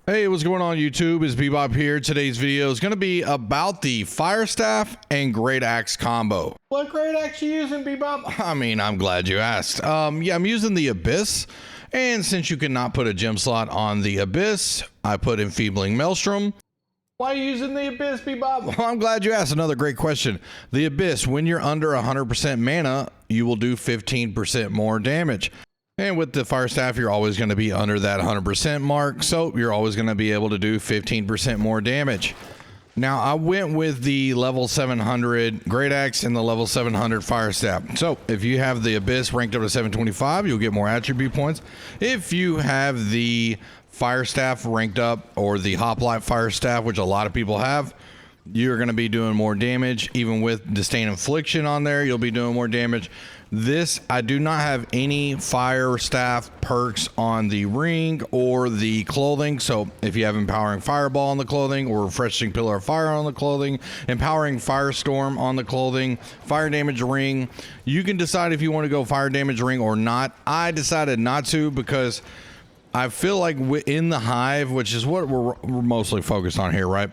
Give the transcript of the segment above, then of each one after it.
Hey, what's going on YouTube? It's Bebop here. Today's video is going to be about the Firestaff and Great Axe combo. What Great Axe you using, Bebop? I mean, I'm glad you asked. Yeah, I'm using the Abyss. And since you cannot put a gem slot on the Abyss, I put Enfeebling Maelstrom. Why are you using the Abyss, Bebop? Well, I'm glad you asked. Another great question. The Abyss, when you're under 100% mana, you will do 15% more damage. And with the Firestaff, you're always going to be under that 100% mark, so you're always going to be able to do 15% more damage. Now, I went with the level 700 Great Axe and the level 700 Firestaff. So, if you have the Abyss ranked up to 725, you'll get more attribute points. If you have the Firestaff ranked up, or the Hoplite Firestaff, which a lot of people have, you're going to be doing more damage. Even with Disdain Infliction on there, you'll be doing more damage. This, I do not have any Firestaff perks on the ring or the clothing. So if you have Empowering Fireball on the clothing, or Refreshing Pillar of Fire on the clothing, Empowering Firestorm on the clothing, Fire Damage Ring, you can decide if you want to go Fire Damage Ring or not. I decided not to because I feel like in the Hive, which is what we're mostly focused on here, right?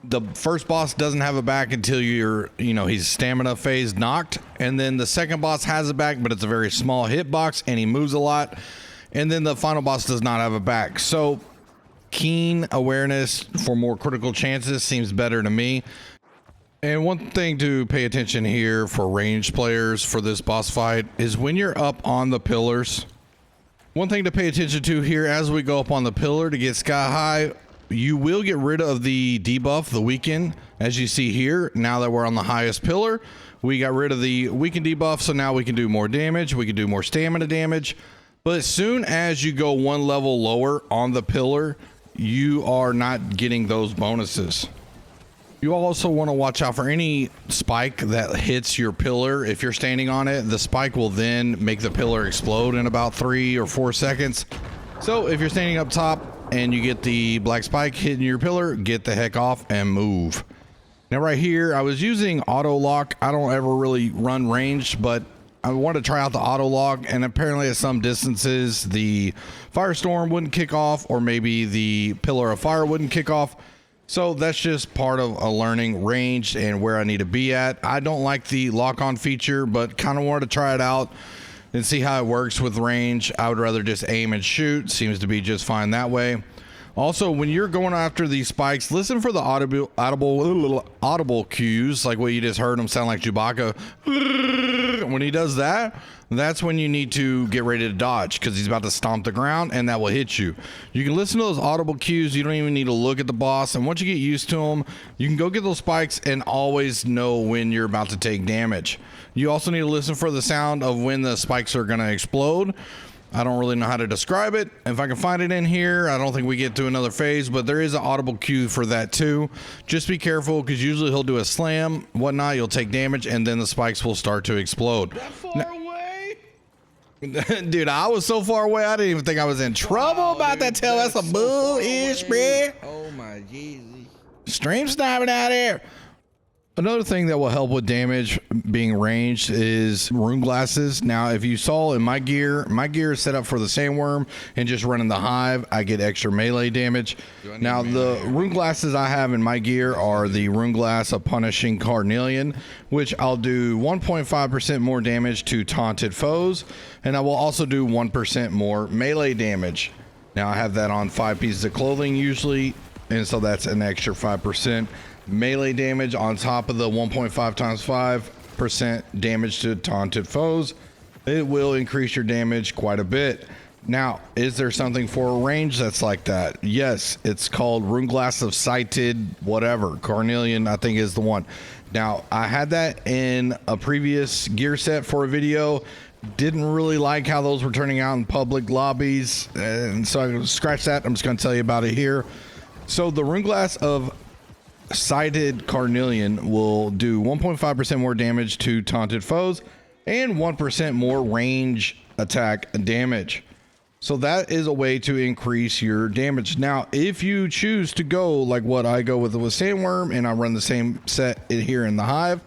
The first boss doesn't have a back until he's stamina phase knocked. And then the second boss has a back, but it's a very small hitbox and he moves a lot. And then the final boss does not have a back. So keen awareness for more critical chances seems better to me. And one thing to pay attention here for ranged players for this boss fight is when you're up on the pillars. One thing to pay attention to here as we go up on the pillar to get sky high, you will get rid of the debuff, the weaken, as you see here. Now that we're on the highest pillar, we got rid of the weaken debuff, so now we can do more damage. We can do more stamina damage. But as soon as you go one level lower on the pillar, you are not getting those bonuses. You also want to watch out for any spike that hits your pillar. If you're standing on it, the spike will then make the pillar explode in about 3 or 4 seconds. So if you're standing up top and you get the black spike hitting your pillar, get the heck off and move. Now right here, I was using auto lock. I don't ever really run ranged, but I wanted to try out the auto lock, and apparently at some distances the Firestorm wouldn't kick off, or maybe the Pillar of Fire wouldn't kick off. So that's just part of a learning range and where I need to be at. I don't like the lock-on feature, but kind of wanted to try it out and see how it works with range. I would rather just aim and shoot. Seems to be just fine that way. Also, when you're going after these spikes, listen for the audible cues, like what you just heard him sound like Chewbacca. When he does that, that's when you need to get ready to dodge, because he's about to stomp the ground and that will hit you. You can listen to those audible cues. You don't even need to look at the boss. And once you get used to them, you can go get those spikes and always know when you're about to take damage. You also need to listen for the sound of when the spikes are going to explode. I don't really know how to describe it. If I can find it in here, I don't think we get to another phase, but there is an audible cue for that too. Just be careful, because usually he'll do a slam, whatnot, you'll take damage, and then the spikes will start to explode. That far away? Dude, I was so far away, I didn't even think I was in trouble about that tail. That's a bull-ish, man. Oh my Jesus. Stream sniping out here. Another thing that will help with damage being ranged is rune glasses. Now, if you saw in my gear is set up for the sandworm and just running the hive, I get extra melee damage. Now, the rune glasses I have in my gear are the rune glass of Punishing Carnelian, which I'll do 1.5% more damage to taunted foes, and I will also do 1% more melee damage. Now, I have that on 5 pieces of clothing usually, and so that's an extra 5% melee damage on top of the 1.5 times 5% damage to taunted foes. It will increase your damage quite a bit. Now, is there something for a range that's like that? Yes, it's called Rune Glass of Sighted whatever. Carnelian, I think, is the one. Now, I had that in a previous gear set for a video. Didn't really like how those were turning out in public lobbies, and so I scratched that. I'm just going to tell you about it here. So the Rune Glass of Sighted Carnelian will do 1.5% more damage to taunted foes and 1% more range attack damage. So that is a way to increase your damage. Now, if you choose to go like what I go with Sandworm, and I run the same set here in the Hive,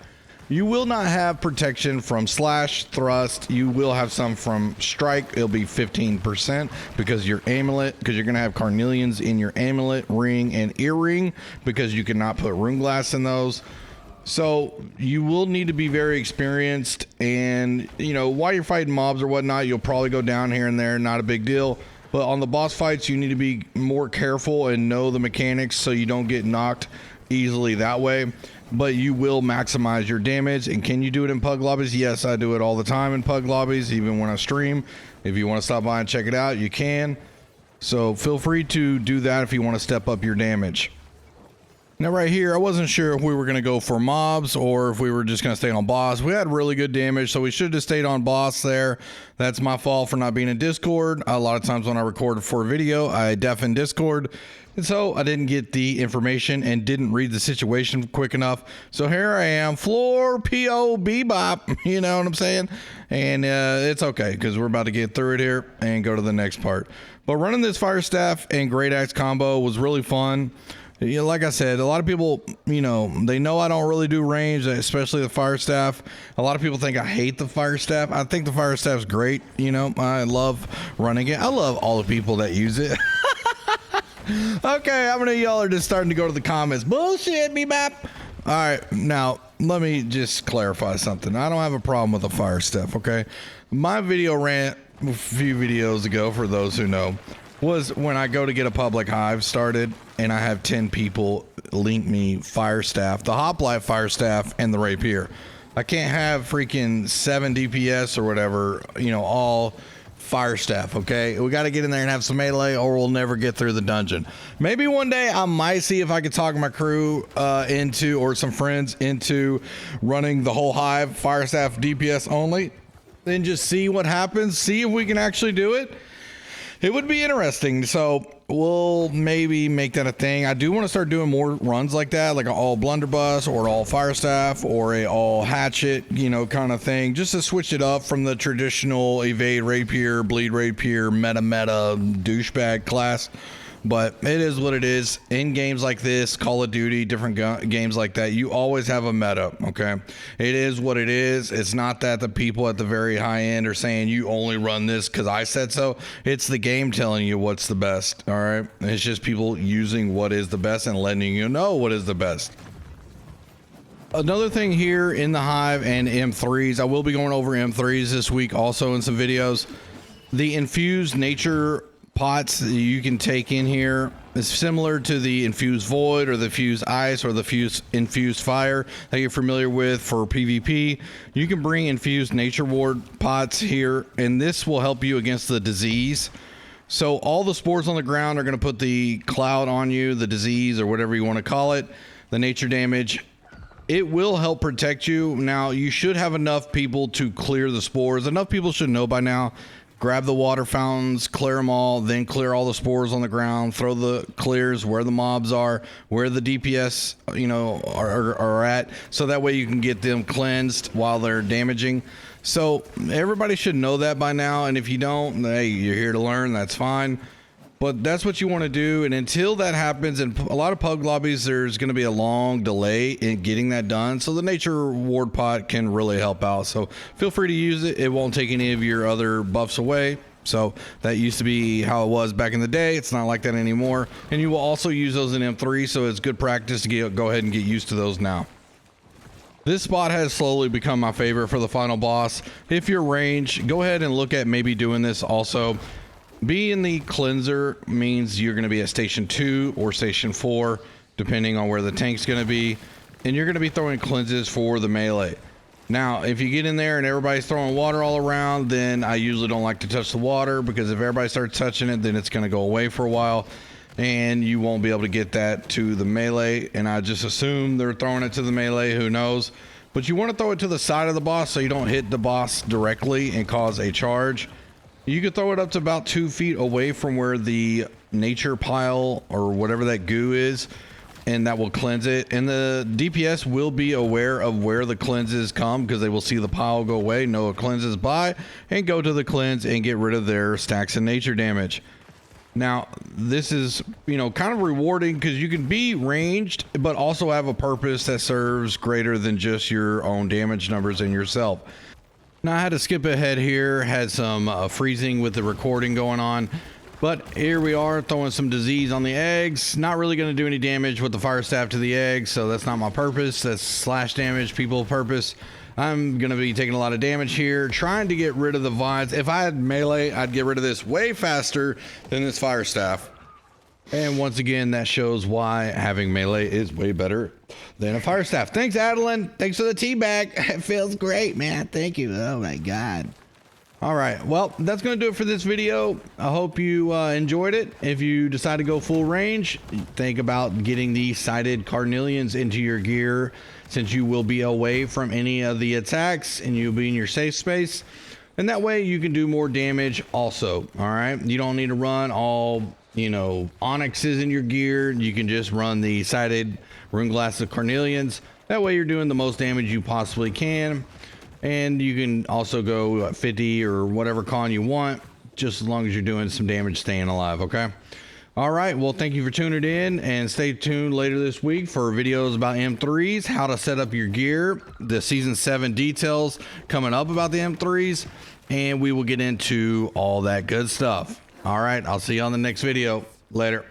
You will not have protection from slash, thrust. You will have some from strike. It'll be 15% because your amulet, because you're going to have carnelians in your amulet, ring, and earring, because you cannot put rune glass in those. So you will need to be very experienced, and you know, while you're fighting mobs or whatnot, you'll probably go down here and there, not a big deal. But on the boss fights, you need to be more careful and know the mechanics so you don't get knocked easily that way. But you will maximize your damage. And can you do it in pug lobbies? Yes, I do it all the time in pug lobbies, even when I stream. If you want to stop by and check it out, you can. So feel free to do that if you want to step up your damage. Now right here, I wasn't sure if we were going to go for mobs or if we were just going to stay on boss. We had really good damage, so we should have stayed on boss there. That's my fault for not being in Discord. A lot of times when I record for a video, I deafen Discord. And so I didn't get the information and didn't read the situation quick enough. So here I am, floor PO bebop, you know what I'm saying? And it's okay because we're about to get through it here and go to the next part. But running this Firestaff and Great Axe combo was really fun. You know, like I said, a lot of people, you know, they know I don't really do range, especially the Firestaff. A lot of people think I hate the Firestaff. I think the Firestaff's great. You know, I love running it. I love all the people that use it. Okay, how many of y'all are just starting to go to the comments? Bullshit, bebop. All right, now let me just clarify something. I don't have a problem with the Firestaff, okay? My video rant a few videos ago, for those who know, was when I go to get a public hive started and I have 10 people link me Firestaff, the Hoplite Firestaff, and the Rapier. I can't have freaking 7 DPS or whatever, you know, all Firestaff, okay? We got to get in there and have some melee or we'll never get through the dungeon. Maybe one day I might see if I could talk my crew into, or some friends into, running the whole hive Firestaff DPS only, then just see what happens, see if we can actually do it. It would be interesting, so we'll maybe make that a thing. I do want to start doing more runs like that, like an all blunderbuss or all Firestaff or a all hatchet, you know, kind of thing, just to switch it up from the traditional evade rapier, bleed rapier, meta douchebag class. But it is what it is. In games like this, Call of Duty, different games like that, you always have a meta, okay? It is what it is. It's not that the people at the very high end are saying you only run this because I said so. It's the game telling you what's the best, all right? It's just people using what is the best and letting you know what is the best. Another thing here in the Hive and M3s, I will be going over M3s this week also in some videos. The infused nature pots that you can take in here is similar to the infused void or the fused ice or the infused fire that you're familiar with for PvP. You can bring infused nature ward pots here, and this will help you against the disease. So all the spores on the ground are going to put the cloud on you, the disease or whatever you want to call it, the nature damage. It will help protect you. Now you should have enough people to clear the spores. Enough people should know by now. Grab the water fountains, clear them all, then clear all the spores on the ground, throw the clears where the mobs are, where the DPS, you know, are at, so that way you can get them cleansed while they're damaging. So everybody should know that by now, and if you don't, hey, you're here to learn, that's fine. But that's what you want to do, and until that happens, in a lot of pug lobbies, there's going to be a long delay in getting that done, so the nature ward pot can really help out. So feel free to use it. It won't take any of your other buffs away. So that used to be how it was back in the day. It's not like that anymore, and you will also use those in M3, so it's good practice to go ahead and get used to those now. This spot has slowly become my favorite for the final boss. If you're range, go ahead and look at maybe doing this also. Being the cleanser means you're going to be at station 2 or station 4, depending on where the tank's going to be, and you're going to be throwing cleanses for the melee. Now, if you get in there and everybody's throwing water all around, then I usually don't like to touch the water, because if everybody starts touching it, then it's going to go away for a while, and you won't be able to get that to the melee. And I just assume they're throwing it to the melee, who knows? But you want to throw it to the side of the boss so you don't hit the boss directly and cause a charge. You could throw it up to about 2 feet away from where the nature pile or whatever that goo is, and that will cleanse it. And the DPS will be aware of where the cleanses come, because they will see the pile go away, know it cleanses by, and go to the cleanse and get rid of their stacks of nature damage. Now, this is, you know, kind of rewarding because you can be ranged, but also have a purpose that serves greater than just your own damage numbers and yourself. Now, I had to skip ahead here, had some freezing with the recording going on, but here we are throwing some disease on the eggs. Not really going to do any damage with the Firestaff to the eggs, so that's not my purpose. That's slash damage people purpose. I'm going to be taking a lot of damage here, trying to get rid of the vines. If I had melee, I'd get rid of this way faster than this Firestaff. And once again, that shows why having melee is way better than a Firestaff. Thanks, Adeline. Thanks for the tea bag. It feels great, man. Thank you. Oh, my God. All right. Well, that's going to do it for this video. I hope you enjoyed it. If you decide to go full range, think about getting the sighted carnelians into your gear, since you will be away from any of the attacks and you'll be in your safe space. And that way you can do more damage also. All right. You don't need to run all, you know, onyxes in your gear. You can just run the sighted rune glass of carnelians. That way you're doing the most damage you possibly can. And you can also go 50 or whatever con you want, just as long as you're doing some damage staying alive. Okay. All right. Well, thank you for tuning in, and stay tuned later this week for videos about M3s, how to set up your gear, the season 7 details coming up about the M3s, and we will get into all that good stuff. All right. I'll see you on the next video. Later.